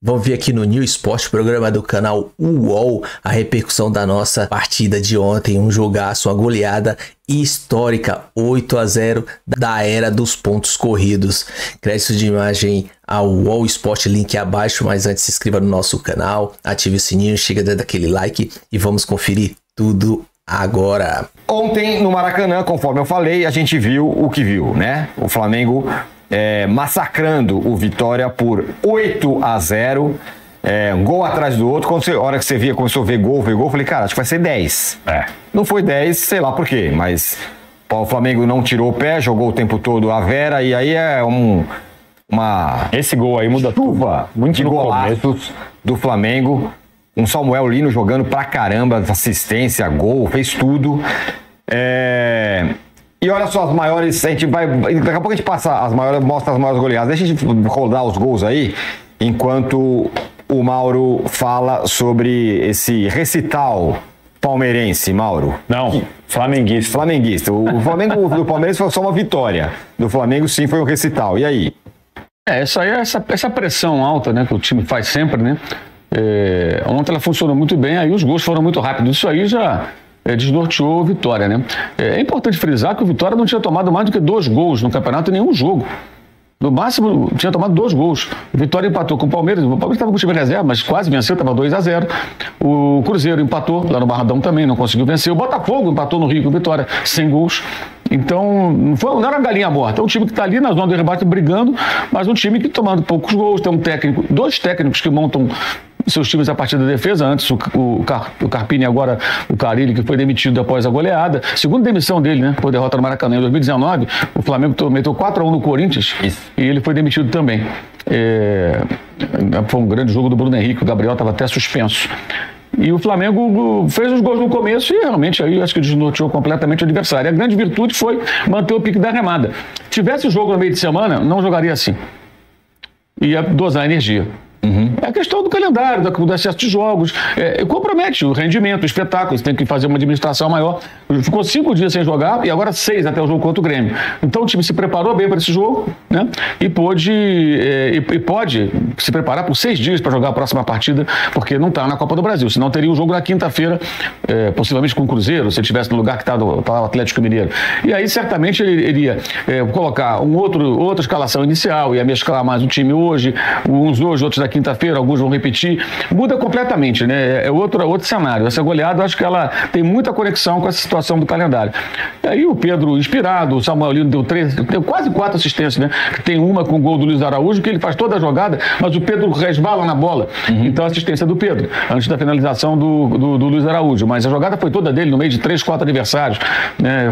Vamos ver aqui no New Sport, programa do canal UOL, a repercussão da nossa partida de ontem, um jogaço, uma goleada histórica, 8-0 da era dos pontos corridos. Crédito de imagem ao UOL Sport, link abaixo, mas antes se inscreva no nosso canal, ative o sininho, chega dando aquele like e vamos conferir tudo agora. Ontem no Maracanã, conforme eu falei, a gente viu o que viu, né? O Flamengo massacrando o Vitória por 8-0, um gol atrás do outro. A hora que você via, começou a ver gol, eu falei, cara, acho que vai ser 10. Não foi 10, sei lá por quê, mas o Flamengo não tirou o pé, jogou o tempo todo a Vera, e aí é esse gol aí muda chuva de golaços do Flamengo. Um Samuel Lino jogando pra caramba, assistência, gol, fez tudo. E olha só as maiores, daqui a pouco a gente passa as maiores, mostra as maiores goleadas. Deixa a gente rodar os gols aí, enquanto o Mauro fala sobre esse recital palmeirense, Mauro. Não, flamenguista. Flamenguista. O Flamengo do Palmeiras foi só uma vitória. Do Flamengo, sim, foi um recital. E aí? Isso aí é essa pressão alta, né, que o time faz sempre, né? Ontem ela funcionou muito bem, aí os gols foram muito rápidos. Isso aí já desnorteou o Vitória, né? É importante frisar que o Vitória não tinha tomado mais do que 2 gols no campeonato em nenhum jogo. No máximo, tinha tomado 2 gols. O Vitória empatou com o Palmeiras. O Palmeiras estava com o time reserva, mas quase venceu, estava 2-0. O Cruzeiro empatou lá no Barradão também, não conseguiu vencer. O Botafogo empatou no Rio com o Vitória, sem gols. Então, não era uma galinha morta. É um time que está ali na zona do rebate brigando, mas um time que tomando poucos gols. Tem um técnico, 2 técnicos que montam seus times a partir da defesa. Antes o Carpini, agora o Carille, que foi demitido após a goleada. Segunda demissão dele, né? Por derrota no Maracanã em 2019. O Flamengo meteu 4-1 no Corinthians. Isso. E ele foi demitido também. Foi um grande jogo do Bruno Henrique. O Gabriel estava até suspenso. E o Flamengo fez os gols no começo e realmente aí acho que desnorteou completamente o adversário. A grande virtude foi manter o pique da remada. Tivesse o jogo no meio de semana, não jogaria assim. Ia dosar a energia. É a questão do calendário, do excesso de jogos, compromete o rendimento, o espetáculo, você tem que fazer uma administração maior. Ficou 5 dias sem jogar e agora 6 até o jogo contra o Grêmio. Então o time se preparou bem para esse jogo, né? E pode se preparar por 6 dias para jogar a próxima partida, porque não está na Copa do Brasil, senão teria um jogo na quinta-feira, possivelmente com o Cruzeiro, se ele estivesse no lugar que está o Atlético Mineiro. E aí certamente ele iria colocar outra escalação inicial, ia mesclar mais o time hoje, uns hoje, outros da quinta-feira, alguns vão repetir, muda completamente, né? É outro cenário. Essa goleada, eu acho que ela tem muita conexão com essa situação do calendário. E aí o Pedro inspirado, o Samuel Lino deu quase 4 assistências, né? Tem uma com o gol do Luiz Araújo, que ele faz toda a jogada, mas o Pedro resvala na bola. Então a assistência do Pedro, antes da finalização do Luiz Araújo. Mas a jogada foi toda dele, no meio de 3, 4 adversários.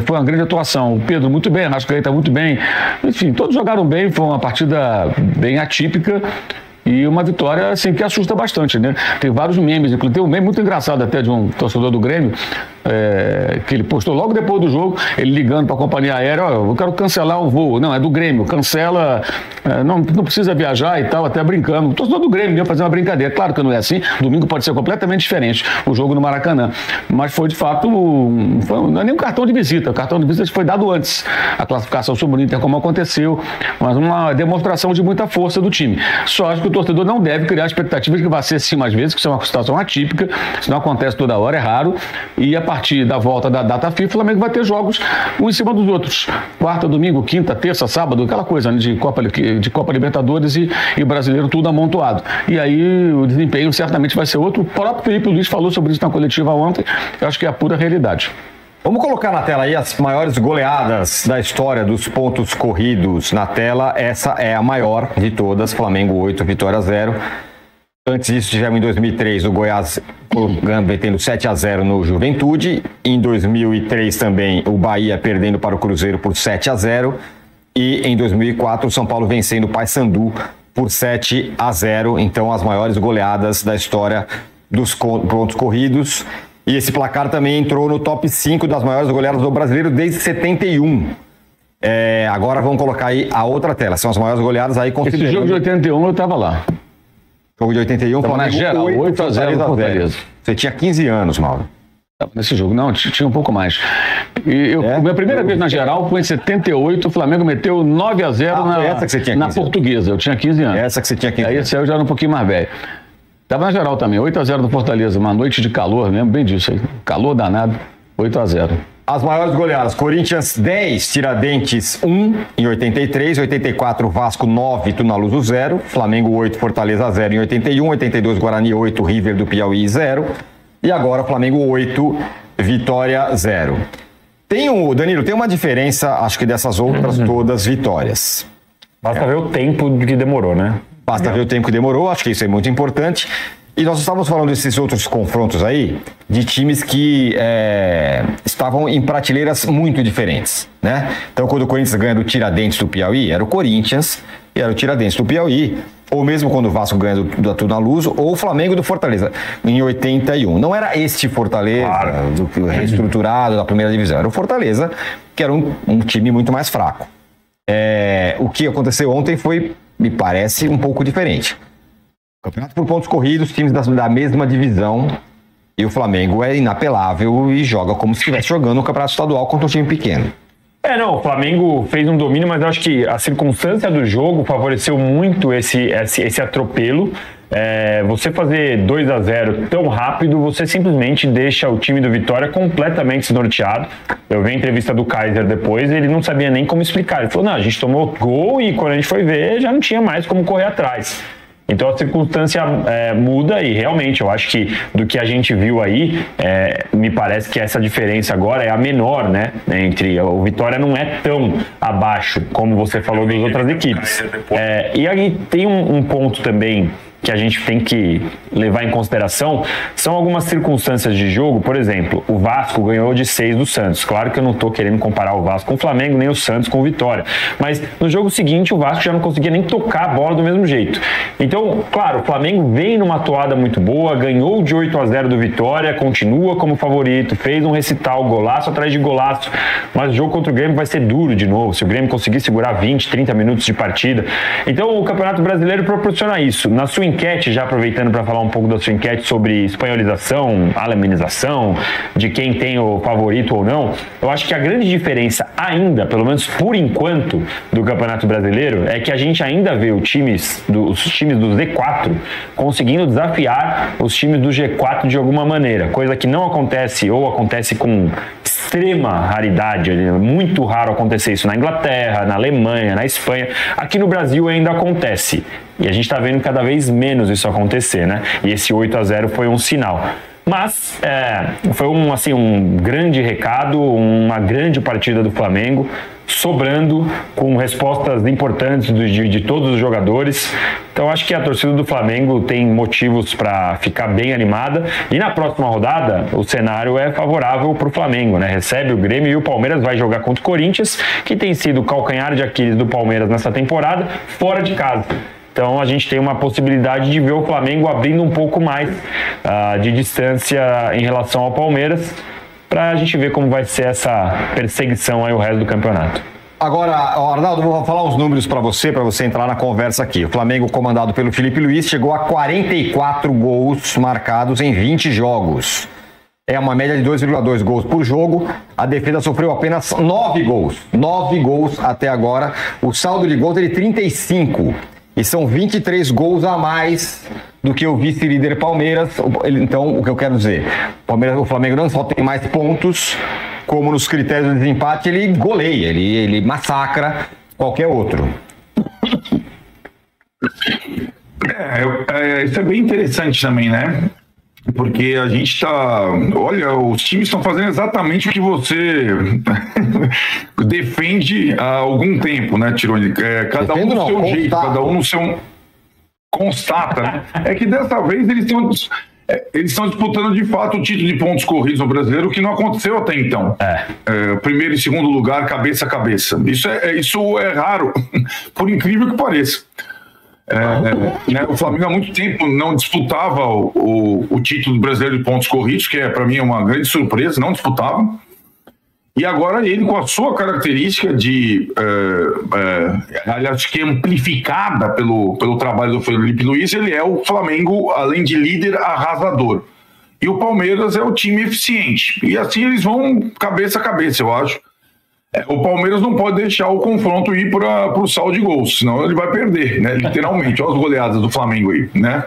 Foi uma grande atuação. O Pedro muito bem, a Arrascaeta muito bem. Enfim, todos jogaram bem, foi uma partida bem atípica. E uma vitória, assim, que assusta bastante, né? Tem vários memes, inclusive tem um meme muito engraçado até de um torcedor do Grêmio, que ele postou logo depois do jogo, ele ligando para a companhia aérea, eu quero cancelar o voo. Não, é do Grêmio, cancela, não precisa viajar e tal, até brincando. O torcedor do Grêmio ia fazer uma brincadeira. Claro que não é assim, domingo pode ser completamente diferente, o jogo no Maracanã. Mas foi, de fato, não é nem um cartão de visita, o cartão de visita foi dado antes. A classificação sobre o Inter, como aconteceu, mas uma demonstração de muita força do time. Só acho que o torcedor não deve criar expectativa de que vai ser assim mais vezes, que isso é uma situação atípica, isso não acontece toda hora, é raro, e a partir da volta da data FIFA, o Flamengo vai ter jogos um em cima dos outros, quarta, domingo, quinta, terça, sábado, aquela coisa, né, de Copa Libertadores e Brasileiro, tudo amontoado. E aí o desempenho certamente vai ser outro. O próprio Felipe Luiz falou sobre isso na coletiva ontem, eu acho que é a pura realidade. Vamos colocar na tela aí as maiores goleadas da história dos pontos corridos na tela. Essa é a maior de todas, Flamengo 8, Vitória 0. Antes disso, tivemos em 2003 o Goiás metendo 7-0 no Juventude. Em 2003 também o Bahia perdendo para o Cruzeiro por 7-0. E em 2004 o São Paulo vencendo o Paysandu por 7-0. Então as maiores goleadas da história dos pontos corridos. E esse placar também entrou no top 5 das maiores goleadas do brasileiro desde 71. Agora vamos colocar aí a outra tela. São as maiores goleadas aí considerando... Esse jogo de 81 eu estava lá. Jogo de 81, Flamengo 8-0 no Fortaleza. Você tinha 15 anos, Mauro. Tava nesse jogo. Não, tinha um pouco mais. Minha primeira vez na geral foi em 78, o Flamengo meteu 9-0 na Portuguesa. Eu tinha 15 anos. Essa que você tinha 15 anos. Aí esse aí eu já era um pouquinho mais velho. Tava na geral também, 8-0 do Fortaleza, uma noite de calor, lembro bem disso aí. Calor danado, 8-0. As maiores goleadas: Corinthians 10, Tiradentes 1 em 83, 84 Vasco 9, Tunaluso 0, Flamengo 8, Fortaleza 0 em 81, 82 Guarani 8, River do Piauí 0 e agora Flamengo 8, Vitória 0. Danilo, tem uma diferença, acho que dessas outras todas vitórias. Basta ver o tempo que demorou, né? Basta ver o tempo que demorou, acho que isso é muito importante. E nós estávamos falando desses outros confrontos aí, de times que estavam em prateleiras muito diferentes, né? Então, quando o Corinthians ganha do Tiradentes do Piauí, era o Corinthians e era o Tiradentes do Piauí. Ou mesmo quando o Vasco ganha do Tunaluso, ou o Flamengo do Fortaleza, em 81. Não era este Fortaleza, do reestruturado da primeira divisão. Era o Fortaleza, que era um time muito mais fraco. O que aconteceu ontem foi, me parece, um pouco diferente. Campeonato por pontos corridos, times da mesma divisão, e o Flamengo é inapelável e joga como se estivesse jogando no Campeonato Estadual contra um time pequeno. Não, o Flamengo fez um domínio, mas eu acho que a circunstância do jogo favoreceu muito esse atropelo. Você fazer 2-0 tão rápido, você simplesmente deixa o time do Vitória completamente desnorteado. Eu vi a entrevista do Kaiser depois, ele não sabia nem como explicar. Ele falou, não, a gente tomou gol e quando a gente foi ver, já não tinha mais como correr atrás. Então a circunstância muda e realmente eu acho que do que a gente viu aí, me parece que essa diferença agora é a menor, né? Entre o Vitória não é tão abaixo como você falou das outras equipes. E aí tem um ponto também que a gente tem que levar em consideração, são algumas circunstâncias de jogo. Por exemplo, o Vasco ganhou de 6 do Santos. Claro que eu não estou querendo comparar o Vasco com o Flamengo, nem o Santos com o Vitória. Mas no jogo seguinte, o Vasco já não conseguia nem tocar a bola do mesmo jeito. Então, claro, o Flamengo vem numa toada muito boa, ganhou de 8-0 do Vitória, continua como favorito, fez um recital, golaço atrás de golaço. Mas o jogo contra o Grêmio vai ser duro de novo, se o Grêmio conseguir segurar 20, 30 minutos de partida. Então, o Campeonato Brasileiro proporciona isso. Na sua enquete, já aproveitando para falar um pouco da sua enquete sobre espanholização, alemanização, de quem tem o favorito ou não, eu acho que a grande diferença ainda, pelo menos por enquanto, do Campeonato Brasileiro é que a gente ainda vê os times do Z4 conseguindo desafiar os times do G4 de alguma maneira, coisa que não acontece ou acontece com extrema raridade, é muito raro acontecer isso na Inglaterra, na Alemanha, na Espanha. Aqui no Brasil ainda acontece. E a gente está vendo cada vez menos isso acontecer, né? E esse 8-0 foi um sinal. Mas foi um grande recado, uma grande partida do Flamengo, sobrando com respostas importantes de todos os jogadores. Então acho que a torcida do Flamengo tem motivos para ficar bem animada. E na próxima rodada, o cenário é favorável para o Flamengo, né? Recebe o Grêmio e o Palmeiras vai jogar contra o Corinthians, que tem sido o calcanhar de Aquiles do Palmeiras nessa temporada, fora de casa. Então a gente tem uma possibilidade de ver o Flamengo abrindo um pouco mais de distância em relação ao Palmeiras, para a gente ver como vai ser essa perseguição aí o resto do campeonato. Agora, Arnaldo, vou falar uns números para você entrar na conversa aqui. O Flamengo, comandado pelo Felipe Luiz, chegou a 44 gols marcados em 20 jogos. É uma média de 2,2 gols por jogo. A defesa sofreu apenas 9 gols. 9 gols até agora. O saldo de gols é de 35. E são 23 gols a mais do que o vice-líder Palmeiras. Então, o que eu quero dizer? O Flamengo não só tem mais pontos, como nos critérios de desempate, ele goleia, ele massacra qualquer outro. Isso é bem interessante também, né? Porque a gente tá... Olha, os times estão fazendo exatamente o que você defende há algum tempo, né, Tironi? Cada um no seu jeito, cada um no seu... Constata, né? É que dessa vez eles estão disputando de fato o título de pontos corridos no Brasileiro, o que não aconteceu até então. Primeiro e segundo lugar, cabeça a cabeça. Isso é raro, por incrível que pareça. O Flamengo há muito tempo não disputava o título brasileiro de pontos corridos, que para mim é uma grande surpresa, não disputava. E agora ele, com a sua característica de, acho que amplificada pelo trabalho do Felipe Luiz, ele é o Flamengo, além de líder, arrasador. e o Palmeiras é o time eficiente. E assim eles vão cabeça a cabeça, eu acho. O Palmeiras não pode deixar o confronto ir para o saldo de gols, senão ele vai perder, né? Literalmente. Olha as goleadas do Flamengo aí, né?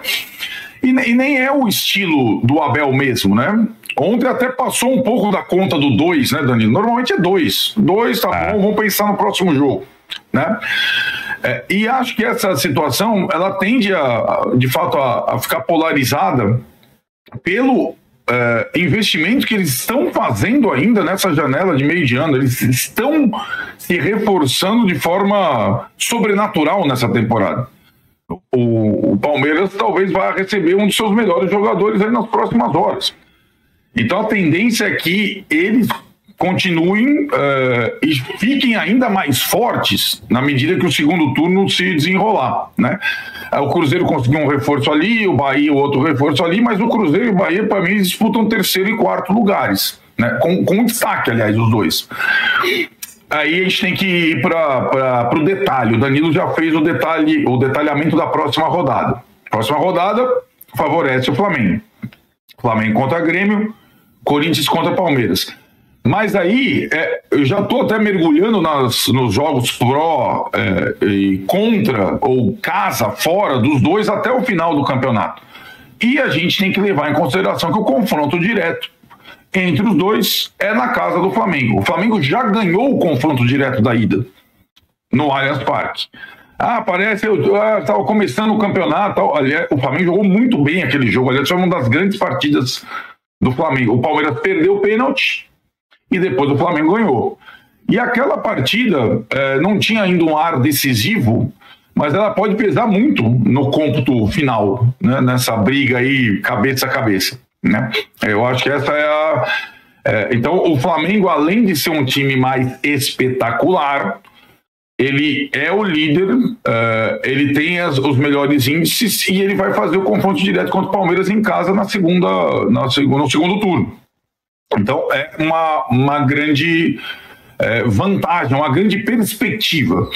E nem é o estilo do Abel mesmo, né? Ontem até passou um pouco da conta do 2, né, Danilo? Normalmente é 2. 2, tá bom, vamos pensar no próximo jogo, né? E acho que essa situação, ela tende, de fato, a ficar polarizada pelo investimento que eles estão fazendo ainda nessa janela de meio de ano. Eles estão se reforçando de forma sobrenatural nessa temporada. O Palmeiras talvez vá receber um dos seus melhores jogadores aí nas próximas horas. Então a tendência é que eles continuem e fiquem ainda mais fortes na medida que o segundo turno se desenrolar, né? O Cruzeiro conseguiu um reforço ali, o Bahia outro reforço ali, mas o Cruzeiro e o Bahia, para mim, eles disputam terceiro e quarto lugares, né? Com destaque, aliás, os dois. Aí a gente tem que ir para o detalhe. O Danilo já fez o detalhamento da próxima rodada. Próxima rodada favorece o Flamengo. Flamengo contra Grêmio, Corinthians contra Palmeiras. Mas aí, eu já estou até mergulhando nos jogos pró e contra, ou casa, fora dos dois até o final do campeonato. E a gente tem que levar em consideração que o confronto direto entre os dois é na casa do Flamengo. O Flamengo já ganhou o confronto direto da ida no Allianz Parque. Parece, estava começando o campeonato. Aliás, o Flamengo jogou muito bem aquele jogo. Aliás, foi uma das grandes partidas do Flamengo. O Palmeiras perdeu o pênalti e depois o Flamengo ganhou. E aquela partida não tinha ainda um ar decisivo, mas ela pode pesar muito no cômputo final, né, nessa briga aí cabeça a cabeça, né? Eu acho que essa é então o Flamengo, além de ser um time mais espetacular, ele é o líder, ele tem os melhores índices e ele vai fazer o confronto direto contra o Palmeiras em casa no segundo turno. Então é uma grande vantagem, uma grande perspectiva.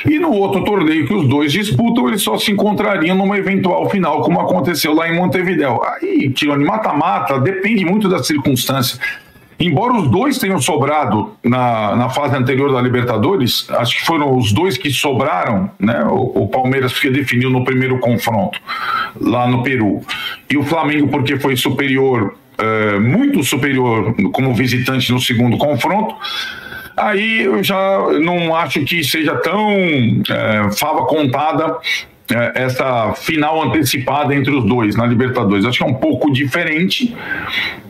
E no outro torneio que os dois disputam, eles só se encontrariam numa eventual final, como aconteceu lá em Montevidéu. Aí, tirando mata-mata, depende muito da circunstância. Embora os dois tenham sobrado na fase anterior da Libertadores, acho que foram os dois que sobraram, né? O Palmeiras porque definiu no primeiro confronto, lá no Peru. E o Flamengo porque foi superior, muito superior como visitante no segundo confronto. Aí eu já não acho que seja tão fava contada essa final antecipada entre os dois na Libertadores. Acho que é um pouco diferente,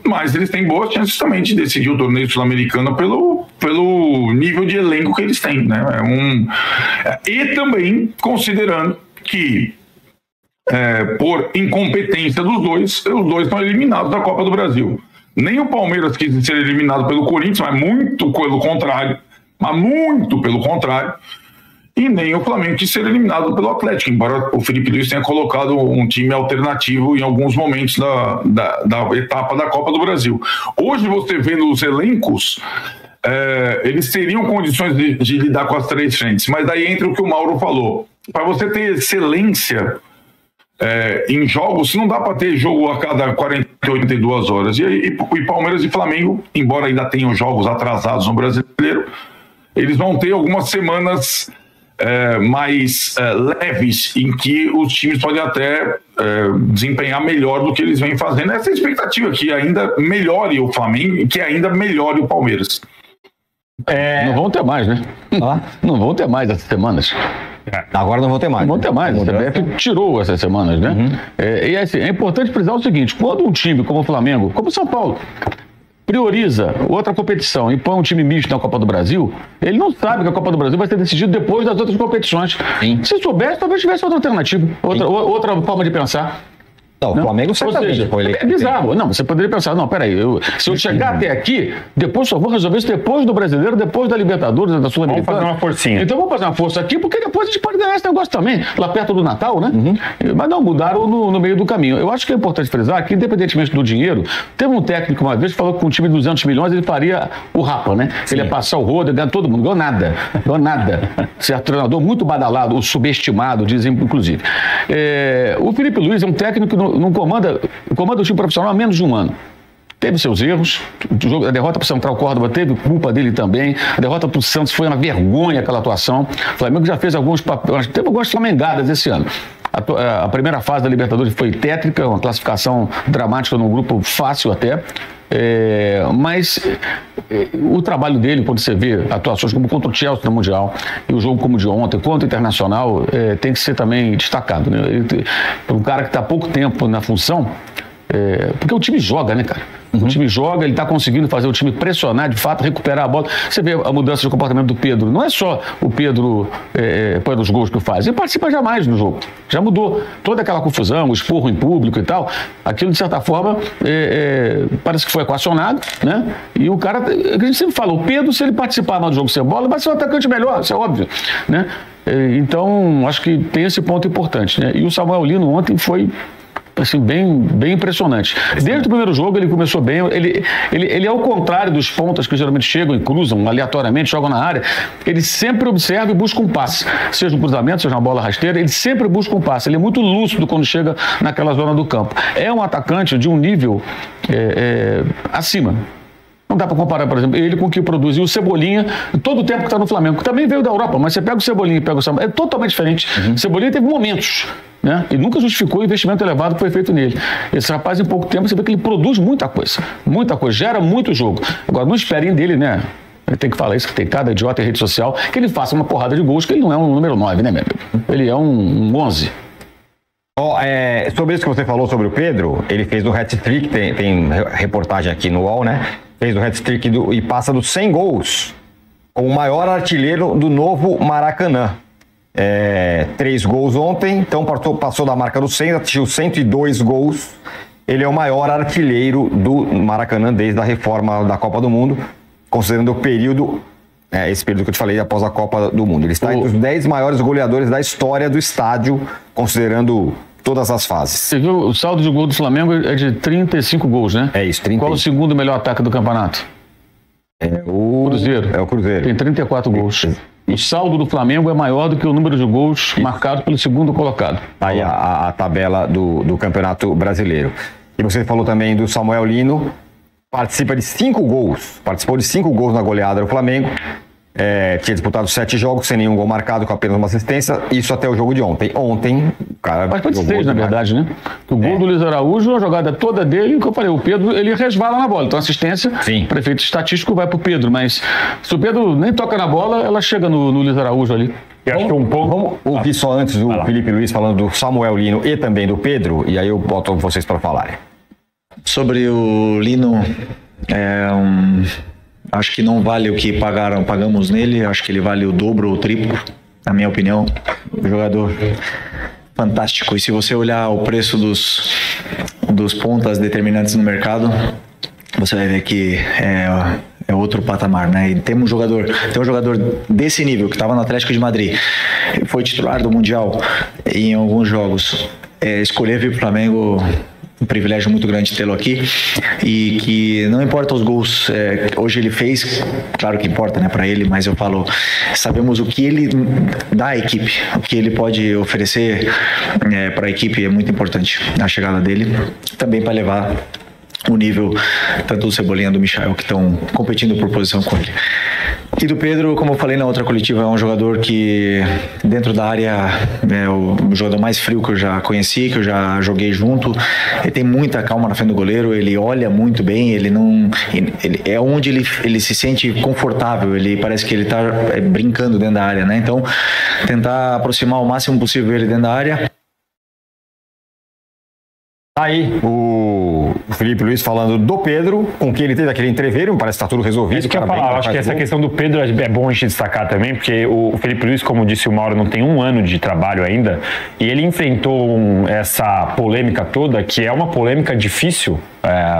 mas eles têm boas chances também de decidir o torneio sul-americano pelo nível de elenco que eles têm, né? E também considerando que por incompetência dos dois, os dois estão eliminados da Copa do Brasil. Nem o Palmeiras quis ser eliminado pelo Corinthians, mas muito pelo contrário. E nem o Flamengo quis ser eliminado pelo Atlético, embora o Felipe Luiz tenha colocado um time alternativo em alguns momentos da etapa da Copa do Brasil. Hoje, você vendo os elencos, eles teriam condições de lidar com as três frentes, mas daí entra o que o Mauro falou. Para você ter excelência em jogos, não dá para ter jogo a cada 42 horas. E Palmeiras e Flamengo, embora ainda tenham jogos atrasados no Brasileiro, eles vão ter algumas semanas mais leves, em que os times podem até desempenhar melhor do que eles vêm fazendo. Essa é a expectativa, que ainda melhore o Flamengo e que ainda melhore o Palmeiras. Não vão ter mais, né? Não vão ter mais essas semanas. Agora não vão ter mais. Não vão ter mais. A CBF tirou essas semanas, né? E assim, é importante frisar o seguinte: quando um time como o Flamengo, como o São Paulo, prioriza outra competição e põe um time misto na Copa do Brasil, ele não sabe que a Copa do Brasil vai ser decidida depois das outras competições. Sim. Se soubesse, talvez tivesse outra alternativa, outra forma de pensar. Não, o Flamengo certamente foi eleito. É bizarro. Não, você poderia pensar, não, peraí, se eu chegar até aqui, depois só vou resolver isso depois do Brasileiro, depois da Libertadores, da Sul-Americana. Vamos fazer uma forcinha. Então vamos fazer uma força aqui, porque depois a gente pode ganhar esse negócio também, lá perto do Natal, né? Mas não, mudaram no meio do caminho. Eu acho que é importante frisar que, independentemente do dinheiro, teve um técnico uma vez que falou que com um time de 200 milhões ele faria o Rapa, né? Sim. Ele ia passar o rodo, ganhar todo mundo. Ganhou nada. Certo treinador muito badalado, o subestimado, dizem inclusive. O Felipe Luiz é um técnico comanda o time profissional há menos de um ano. Teve seus erros, a derrota para o Central Córdoba teve culpa dele também, a derrota para o Santos foi uma vergonha aquela atuação. O Flamengo já fez teve algumas flamengadas esse ano. A primeira fase da Libertadores foi tétrica, uma classificação dramática num grupo fácil até. Mas o trabalho dele, quando você vê atuações como contra o Chelsea no Mundial e o jogo como de ontem, contra o Internacional, tem que ser também destacado, né? Para um cara que está há pouco tempo na função, porque o time joga, né, cara? O time joga, ele está conseguindo fazer o time pressionar, de fato, recuperar a bola. Você vê a mudança de comportamento do Pedro. Não é só o Pedro pelos gols que faz. Ele participa jamais no jogo. Já mudou. Toda aquela confusão, o esporro em público e tal, aquilo, de certa forma, parece que foi equacionado, né? E o cara, a gente sempre fala, o Pedro, se ele participar mais do jogo sem bola, vai ser um atacante melhor, isso é óbvio, né? Então, acho que tem esse ponto importante, né? E o Samuel Lino ontem foi... assim, bem impressionante. Desde o primeiro jogo ele começou bem, ele é ao contrário dos pontas que geralmente chegam e cruzam aleatoriamente, jogam na área, ele sempre observa e busca um passe, seja um cruzamento, seja uma bola rasteira, ele sempre busca um passe, ele é muito lúcido quando chega naquela zona do campo. É um atacante de um nível acima. Não dá para comparar, por exemplo, ele com o que produziu o Cebolinha todo o tempo que está no Flamengo, que também veio da Europa, mas você pega o Cebolinha e pega o Samuel, é totalmente diferente. O Cebolinha teve momentos, né? E nunca justificou o investimento elevado que foi feito nele. Esse rapaz, em pouco tempo, você vê que ele produz muita coisa, gera muito jogo. Agora, não esperem dele, né? Tem que falar isso, que tem cada idiota em rede social, que ele faça uma porrada de gols, que ele não é um número 9, né, meu amigo? Ele é um 11. Sobre isso que você falou sobre o Pedro, ele fez o hat-trick, tem reportagem aqui no UOL, né? Fez o hat-trick e passa dos 100 gols, com o maior artilheiro do novo Maracanã. 3 gols ontem, então passou da marca dos 100, atingiu 102 gols. Ele é o maior artilheiro do Maracanã desde a reforma da Copa do Mundo, considerando o período, esse período que eu te falei, após a Copa do Mundo. Ele está entre os 10 maiores goleadores da história do estádio, considerando todas as fases. Você viu, o saldo de gol do Flamengo é de 35 gols, né? É isso, 35. Qual o segundo melhor ataque do campeonato? O Cruzeiro. É o Cruzeiro. Tem 34 gols. O saldo do Flamengo é maior do que o número de gols marcados pelo segundo colocado. Aí a tabela do Campeonato Brasileiro. E você falou também do Samuel Lino, participou de 5 gols na goleada do Flamengo. Tinha disputado 7 jogos sem nenhum gol marcado, com apenas uma assistência, isso até o jogo de ontem. Ontem, o cara... Mas pode ser, na verdade, né? O gol do Luiz Araújo, a jogada toda dele, que eu falei, o Pedro, ele resvala na bola. Então, a assistência, o prefeito estatístico vai pro Pedro, mas se o Pedro nem toca na bola, ela chega no Luiz Araújo ali. Vamos ouvir só antes o Felipe Luiz falando do Samuel Lino e também do Pedro, e aí eu boto vocês para falarem. Sobre o Lino, acho que não vale o que pagamos nele, acho que ele vale o dobro ou o triplo, na minha opinião. Um jogador fantástico. E se você olhar o preço dos pontas determinantes no mercado, você vai ver que é outro patamar, né? E tem um jogador desse nível, que estava no Atlético de Madrid, foi titular do Mundial em alguns jogos, escolher vir para o Flamengo, um privilégio muito grande tê-lo aqui, e que não importa os gols, hoje ele fez, claro que importa, né, para ele, mas eu falo, sabemos o que ele dá à equipe, o que ele pode oferecer para a equipe, é muito importante a chegada dele, também para levar o nível tanto do Cebolinha do Michael, que estão competindo por posição com ele. E do Pedro, como eu falei na outra coletiva, é um jogador que dentro da área é o jogador mais frio que eu já conheci, que eu já joguei junto. Ele tem muita calma na frente do goleiro, ele olha muito bem, ele é onde ele se sente confortável, ele parece que ele está brincando dentro da área, né? Então, tentar aproximar o máximo possível ele dentro da área. Aí, o Felipe Luiz falando do Pedro, com quem ele teve aquele entreveiro, parece que está tudo resolvido. Isso que eu ia falar, acho que essa questão do Pedro é bom a gente destacar também, porque o Felipe Luiz, como disse o Mauro, não tem um ano de trabalho ainda, e ele enfrentou essa polêmica toda, que é uma polêmica difícil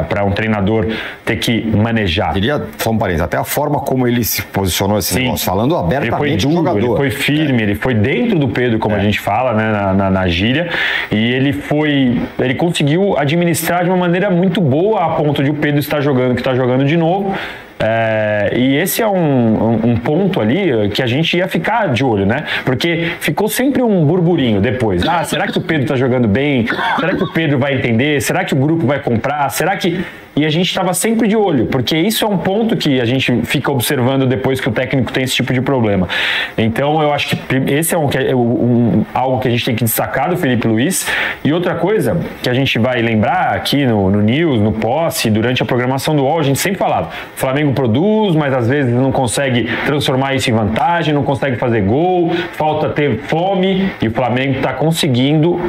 para um treinador ter que manejar. Diria, só um parênteses, até a forma como ele se posicionou esse negócio, falando abertamente do jogador. Ele foi firme, ele foi dentro do Pedro, como a gente fala, né, na gíria, e ele conseguiu administrar de uma maneira muito boa a ponto de o Pedro estar jogando, que está jogando de novo, E esse é um ponto ali que a gente ia ficar de olho, né? Porque ficou sempre um burburinho depois. Será que o Pedro tá jogando bem? Será que o Pedro vai entender? Será que o grupo vai comprar? Será que... E a gente estava sempre de olho, porque isso é um ponto que a gente fica observando depois que o técnico tem esse tipo de problema. Então eu acho que esse é algo que a gente tem que destacar do Felipe Luiz. E outra coisa que a gente vai lembrar aqui no News, no Posse, durante a programação do UOL, a gente sempre falava, o Flamengo produz, mas às vezes não consegue transformar isso em vantagem, não consegue fazer gol, falta ter fome, e o Flamengo está conseguindo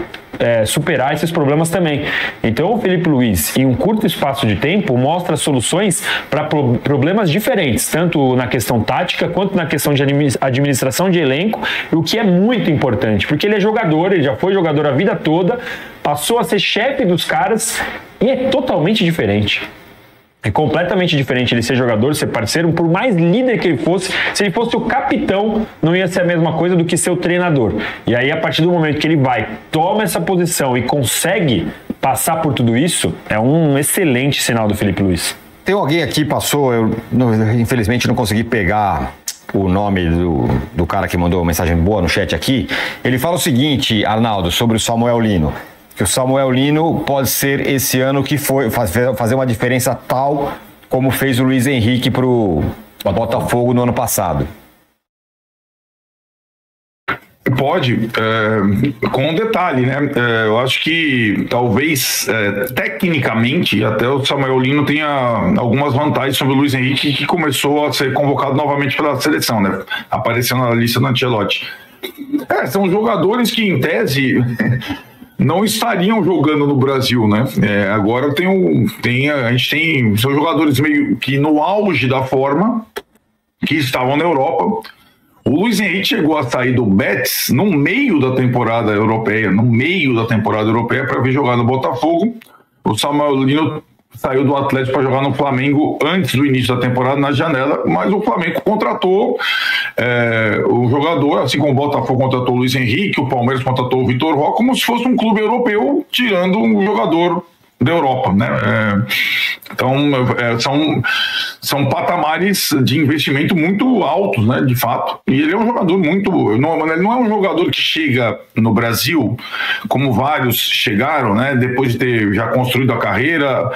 superar esses problemas também. Então o Felipe Luiz, em um curto espaço de tempo, mostra soluções para problemas diferentes, tanto na questão tática quanto na questão de administração de elenco, o que é muito importante, porque ele é jogador, ele já foi jogador a vida toda, passou a ser chefe dos caras e é totalmente diferente. É completamente diferente ele ser jogador, ser parceiro, por mais líder que ele fosse, se ele fosse o capitão, não ia ser a mesma coisa do que ser o treinador. E aí, a partir do momento que ele toma essa posição e consegue passar por tudo isso, é um excelente sinal do Felipe Luiz. Tem alguém aqui, infelizmente não consegui pegar o nome do cara que mandou uma mensagem boa no chat aqui. Ele fala o seguinte, Arnaldo, sobre o Samuel Lino. Que o Samuel Lino pode ser esse ano que foi fazer uma diferença tal como fez o Luiz Henrique para o Botafogo no ano passado. Pode, com um detalhe, né? Eu acho que talvez tecnicamente até o Samuel Lino tenha algumas vantagens sobre o Luiz Henrique, que começou a ser convocado novamente pela seleção, né? Apareceu na lista do Ancelotti. São jogadores que, em tese, não estariam jogando no Brasil, né? Agora a gente tem são jogadores meio que no auge da forma, que estavam na Europa. O Luiz Henrique chegou a sair do Betis no meio da temporada europeia, para vir jogar no Botafogo. O Samuel Lino saiu do Atlético para jogar no Flamengo antes do início da temporada, na janela, mas o Flamengo contratou o jogador, assim como o Botafogo contratou o Luiz Henrique, o Palmeiras contratou o Vitor Roque, como se fosse um clube europeu tirando um jogador da Europa, né? Então são patamares de investimento muito altos, né? De fato. E ele é um jogador ele não é um jogador que chega no Brasil como vários chegaram, né? Depois de ter já construído a carreira,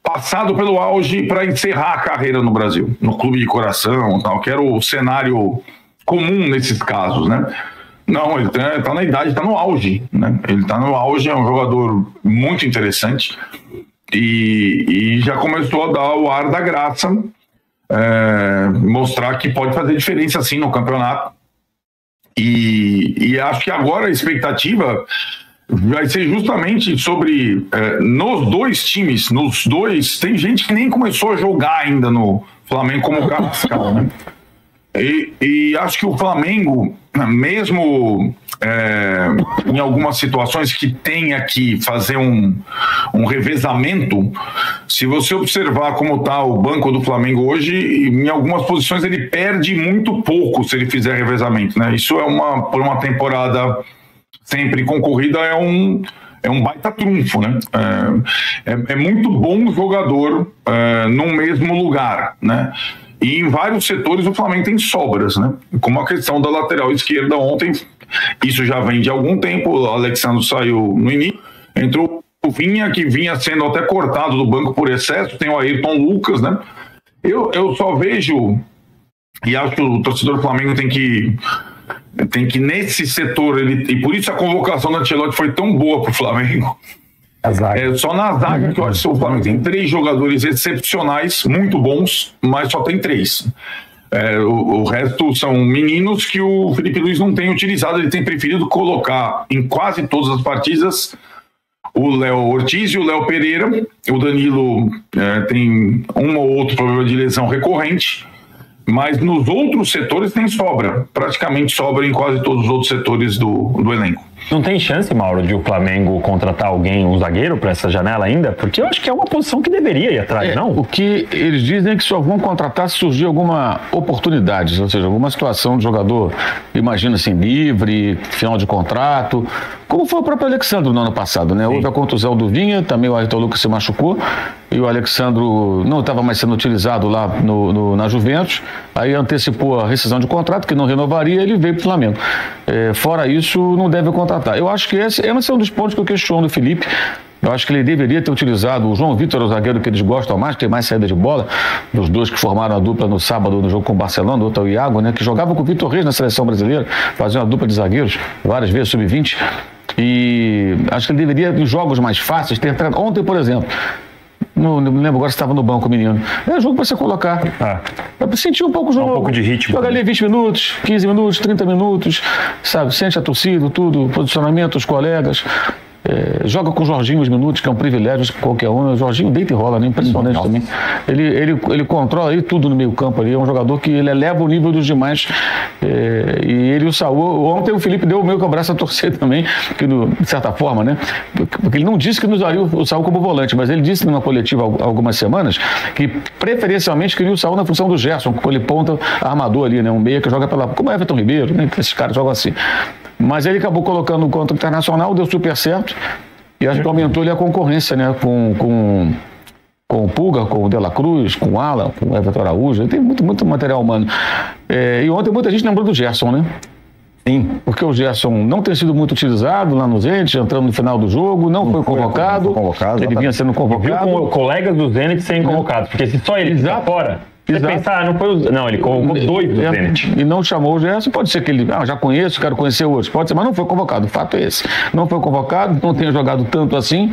passado pelo auge para encerrar a carreira no Brasil, no clube de coração, tal, que era o cenário comum nesses casos, né? Não, ele tá na idade, tá no auge, né? Ele tá no auge, é um jogador muito interessante e já começou a dar o ar da graça, mostrar que pode fazer diferença sim no campeonato. E acho que agora a expectativa vai ser justamente sobre nos dois times, tem gente que nem começou a jogar ainda no Flamengo como Carrascal, né? E acho que o Flamengo, mesmo em algumas situações que tenha que fazer um revezamento, se você observar como está o banco do Flamengo hoje, em algumas posições ele perde muito pouco se ele fizer revezamento, né? Isso por uma temporada sempre concorrida é um baita trunfo, né? É muito bom jogador no mesmo lugar, né? E em vários setores o Flamengo tem sobras, né? Como a questão da lateral esquerda ontem, isso já vem de algum tempo, o Alexandre saiu no início, entrou o Vinha, que vinha sendo até cortado do banco por excesso, tem o Ayrton Lucas, né? Eu só vejo, e acho que o torcedor do Flamengo tem que nesse setor, e por isso a convocação do Ancelotti foi tão boa pro Flamengo. Só na zaga que eu acho que o Flamengo tem 3 jogadores excepcionais, muito bons, mas só tem 3. O resto são meninos que o Felipe Luiz não tem utilizado, ele tem preferido colocar em quase todas as partidas o Léo Ortiz e o Léo Pereira. O Danilo tem um ou outro problema de lesão recorrente, mas nos outros setores tem sobra, praticamente sobra em quase todos os outros setores do elenco. Não tem chance, Mauro, de o Flamengo contratar um zagueiro para essa janela ainda? Porque eu acho que é uma posição que deveria ir atrás, não? O que eles dizem é que só vão contratar se surgir alguma oportunidade, ou seja, alguma situação de jogador, imagina assim, livre, final de contrato, como foi o próprio Alexandre no ano passado, né? Sim. Houve a contusão do Vinha, também o Ayrton Lucas se machucou, e o Alexandro não estava mais sendo utilizado lá na Juventus, aí antecipou a rescisão de contrato, que não renovaria, ele veio para o Flamengo. Fora isso, não deve contratar. Eu acho que esse é um dos pontos que eu questiono do Felipe. Eu acho que ele deveria ter utilizado o João Vitor, o zagueiro que eles gostam mais, que tem mais saída de bola, dos dois que formaram a dupla no sábado no jogo com o Barcelona, o outro é o Iago, né, que jogava com o Vitor Reis na seleção brasileira, fazia uma dupla de zagueiros, várias vezes, sub-20. E acho que ele deveria, em jogos mais fáceis, ter entrado. Ontem, por exemplo, não lembro agora se estava no banco o menino. É jogo para você colocar. Para sentir um pouco o jogo. Um pouco de ritmo. Joga ali 20 minutos, 15 minutos, 30 minutos, sabe? Sente a torcida, tudo, posicionamento, os colegas. Joga com o Jorginho uns minutos, que é um privilégio qualquer um. O Jorginho deita e rola, né? Impressionante também. Ele controla aí tudo no meio campo ali. É um jogador que ele eleva o nível dos demais. E ele e o Saúl. Ontem o Felipe deu o meio abraço a torcer também, que de certa forma, né? Porque ele não disse que não usaria o Saúl como volante, mas ele disse numa coletiva há algumas semanas que preferencialmente queria o Saúl na função do Gerson, com ele ponta armador ali, né? Um meia que joga como Everton Ribeiro, né? Esses caras jogam assim. Mas ele acabou colocando contra o Internacional, deu super certo. E acho que aumentou ali a concorrência, né? Com o Pulga, com o De La Cruz, com o Alan, com o Everton Araújo. Ele tem muito material humano. E ontem muita gente lembrou do Gerson, né? Sim. Porque o Gerson não tem sido muito utilizado lá no Zenit, entrando no final do jogo, não foi convocado. Ele vinha sendo convocado. Viu com colegas do Zenit serem convocados, porque se só ele está fora... Você pensar, não foi o... Não, ele convocou 2 do Zenit. E não chamou o Gerson, pode ser que ele... já conheço, quero conhecer outros. Pode ser, mas não foi convocado. O fato é esse. Não foi convocado, não tenha jogado tanto assim.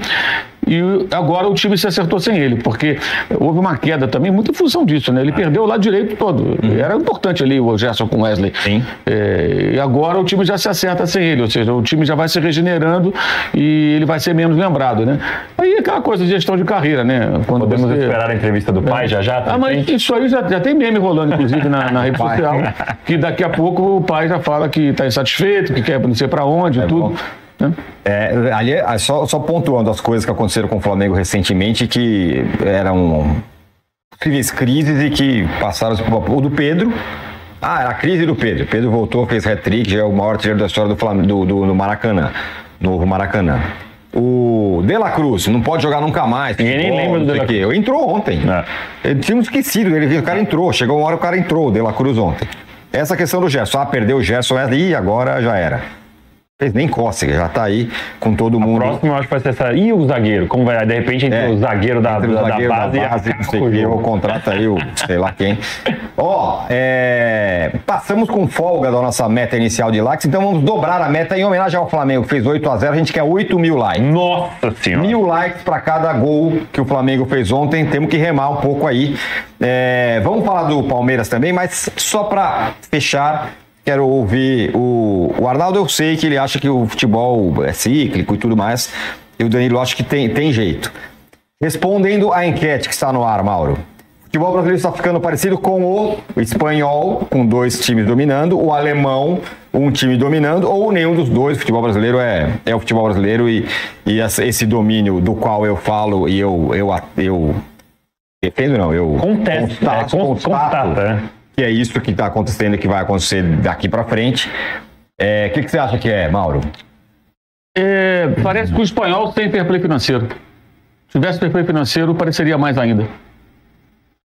E agora o time se acertou sem ele, porque houve uma queda também, muito em função disso, né? Ele perdeu o lado direito todo. Era importante ali o Gerson com o Wesley. Sim. E agora o time já se acerta sem ele, ou seja, o time já vai se regenerando e ele vai ser menos lembrado, né? Aí é aquela coisa de gestão de carreira, né? Quando podemos esperar a entrevista do pai já? Mas isso aí já tem meme rolando, inclusive, na rede social, que daqui a pouco o pai já fala que está insatisfeito, que quer não sei para onde, tudo. Ali, só pontuando as coisas que aconteceram com o Flamengo recentemente, que eram possíveis crises e que passaram o do Pedro. Era a crise do Pedro. Pedro voltou, fez hat-trick, já é o maior artilheiro da história do Flamengo, do Maracanã, novo Maracanã. O De La Cruz não pode jogar nunca mais. Ninguém nem lembra do De La Cruz. Entrou ontem. Tínhamos esquecido dele. O cara entrou. Chegou uma hora o cara entrou, o De La Cruz ontem. Essa questão do Gerson. Perdeu o Gerson ali, agora já era. Fez nem cócega, já tá aí com todo mundo. O próximo eu acho que vai ser essa. E o zagueiro? Como vai? De repente entre o zagueiro da base não sei o que, ou contrata aí o sei lá quem. Passamos com folga da nossa meta inicial de likes, então vamos dobrar a meta em homenagem ao Flamengo, que fez 8-0, a gente quer 8 mil likes. Nossa Senhora! 1000 likes para cada gol que o Flamengo fez ontem, temos que remar um pouco aí. Vamos falar do Palmeiras também, mas só para fechar, quero ouvir o Arnaldo. Eu sei que ele acha que o futebol é cíclico e tudo mais, e o Danilo acha que tem jeito. Respondendo à enquete que está no ar, Mauro. O futebol brasileiro está ficando parecido com o espanhol, com 2 times dominando, o alemão, um time dominando, ou nenhum dos dois. O futebol brasileiro é o futebol brasileiro, e esse domínio do qual eu falo e eu defendo, não, eu constato. Que é isso que está acontecendo e que vai acontecer daqui para frente. O que você acha que é, Mauro? Parece que o espanhol tem fair play financeiro. Se tivesse fair play financeiro, pareceria mais ainda.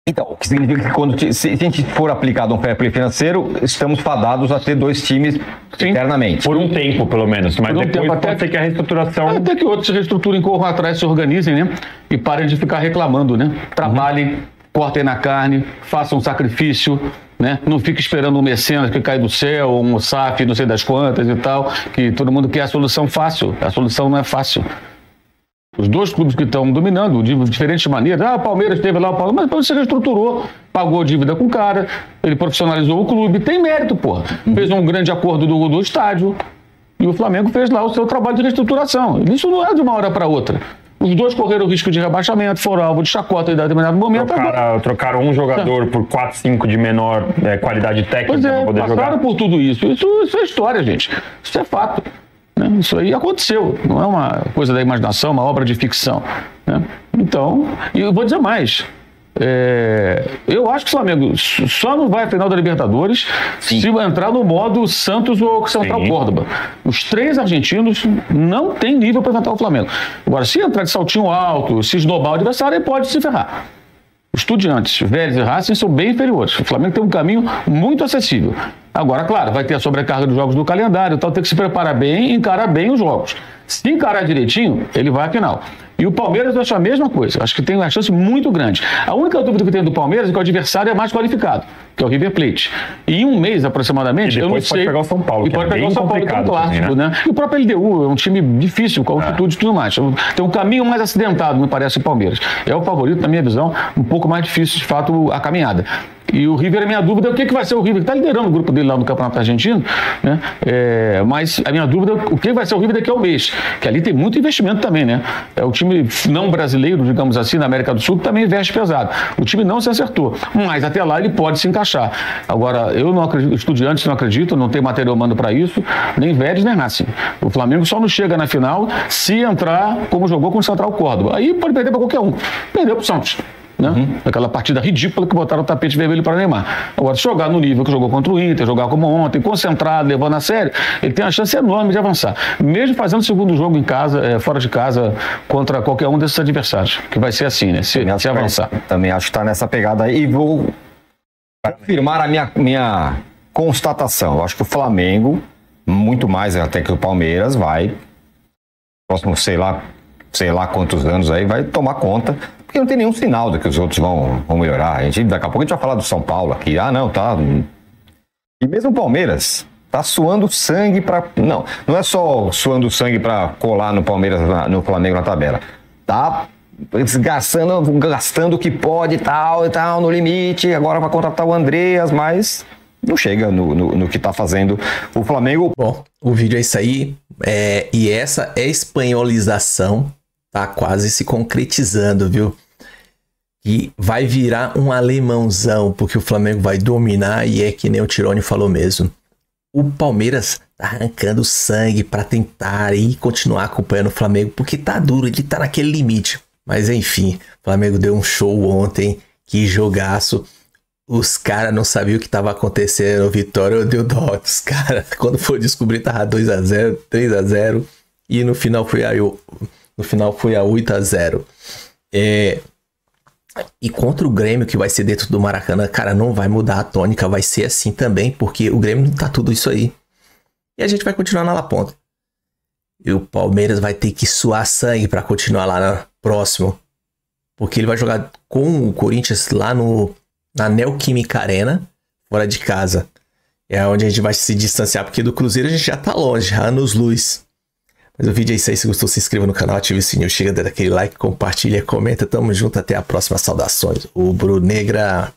Então, o que significa que se a gente for aplicado um fair play financeiro, estamos fadados a ter 2 times eternamente. Por um tempo, pelo menos. Mas depois pode ser que a reestruturação... Até que outros se reestruturem, corram atrás, se organizem, né? E parem de ficar reclamando, né? Trabalhem, cortem na carne, façam um sacrifício, né? Não fique esperando um mecenas que cai do céu, ou um SAF, não sei das quantas e tal, que todo mundo quer a solução fácil. A solução não é fácil. Os 2 clubes que estão dominando de diferentes maneiras. O Palmeiras esteve lá, mas você reestruturou, pagou dívida com o cara, ele profissionalizou o clube, tem mérito, porra. Fez um grande acordo do estádio, e o Flamengo fez lá o seu trabalho de reestruturação. Isso não é de uma hora para outra. Os 2 correram o risco de rebaixamento, foram alvo de chacota em determinado momento. Trocaram um jogador por 4, 5 de menor qualidade técnica para poder jogar. Passaram por tudo isso. Isso é história, gente. Isso é fato. Né? Isso aí aconteceu. Não é uma coisa da imaginação, uma obra de ficção. Né? Então, e eu vou dizer mais. Eu acho que o Flamengo só não vai à final da Libertadores se entrar no modo Santos ou Central Córdoba. Os 3 argentinos não têm nível para enfrentar o Flamengo. Agora, se entrar de saltinho alto, se esnobar o adversário, ele pode se ferrar. Estudiantes, Vélez e Racing são bem inferiores. O Flamengo tem um caminho muito acessível. Agora, claro, vai ter a sobrecarga dos jogos do calendário, então tem que se preparar bem e encarar bem os jogos. Se encarar direitinho, ele vai à final. E o Palmeiras eu acho a mesma coisa. Acho que tem uma chance muito grande. A única dúvida que eu tenho do Palmeiras é que o adversário é mais qualificado, que é o River Plate. E em um mês, aproximadamente, eu não sei... pode pegar o São Paulo, e pode pegar o São Paulo, que é um clássico, né? E o próprio LDU é um time difícil, com altitude e tudo mais. Tem um caminho mais acidentado, me parece, o Palmeiras. É o favorito, na minha visão, um pouco mais difícil, de fato, a caminhada. E o River, a minha dúvida é o que vai ser o River, que está liderando o grupo dele lá no Campeonato Argentino, né? Mas a minha dúvida é o que vai ser o River daqui a um mês, que ali tem muito investimento também, né? O time não brasileiro, digamos assim, na América do Sul, também investe pesado. O time não se acertou, mas até lá ele pode se encaixar. Agora, eu não acredito, Estudiantes não acredito, não tem material humano para isso, nem Vélez, nem Racing. O Flamengo só não chega na final se entrar como jogou com o Central Córdoba. Aí pode perder para qualquer um. Perdeu para o Santos. Né? Aquela partida ridícula que botaram o tapete vermelho para Neymar. Agora, se jogar no nível que jogou contra o Inter, jogar como ontem, concentrado, levando a sério, ele tem a chance enorme de avançar. Mesmo fazendo o segundo jogo em casa, fora de casa, contra qualquer um desses adversários. Que vai ser assim, né? Se avançar. Também acho que está nessa pegada aí. E vou confirmar a minha constatação. Eu acho que o Flamengo, muito mais até que o Palmeiras, vai, próximo, sei lá quantos anos aí, vai tomar conta. Porque não tem nenhum sinal de que os outros vão melhorar. Daqui a pouco a gente vai falar do São Paulo aqui. Não, tá. E mesmo o Palmeiras tá suando sangue para... Não é só suando sangue para colar no Palmeiras, no Flamengo na tabela. Tá gastando o que pode e tal, no limite. Agora vai contratar o Andreas, mas não chega no que tá fazendo o Flamengo. Bom, o vídeo é isso aí. E essa é a espanholização. Tá quase se concretizando, viu? E vai virar um alemãozão, porque o Flamengo vai dominar e é que nem o Tironi falou mesmo. O Palmeiras tá arrancando sangue para tentar e continuar acompanhando o Flamengo, porque tá duro, ele tá naquele limite. Mas enfim, o Flamengo deu um show ontem, que jogaço. Os caras não sabiam o que tava acontecendo, Vitória, eu dei dó dos caras. Quando foi descobrir, tava 2-0, 3-0 e no final foi a 8-0. E contra o Grêmio, que vai ser dentro do Maracanã, cara, não vai mudar a tônica, vai ser assim também, porque o Grêmio não tá tudo isso aí. E a gente vai continuar na La Ponta. E o Palmeiras vai ter que suar sangue para continuar lá no próximo. Porque ele vai jogar com o Corinthians lá na Neoquímica Arena, fora de casa. É onde a gente vai se distanciar, porque do Cruzeiro a gente já tá longe, anos-luz. Mas o vídeo é isso aí, se gostou, se inscreva no canal, ative o sininho, chega, dá aquele like, compartilha, comenta, tamo junto, até a próxima, saudações. O Brunegra.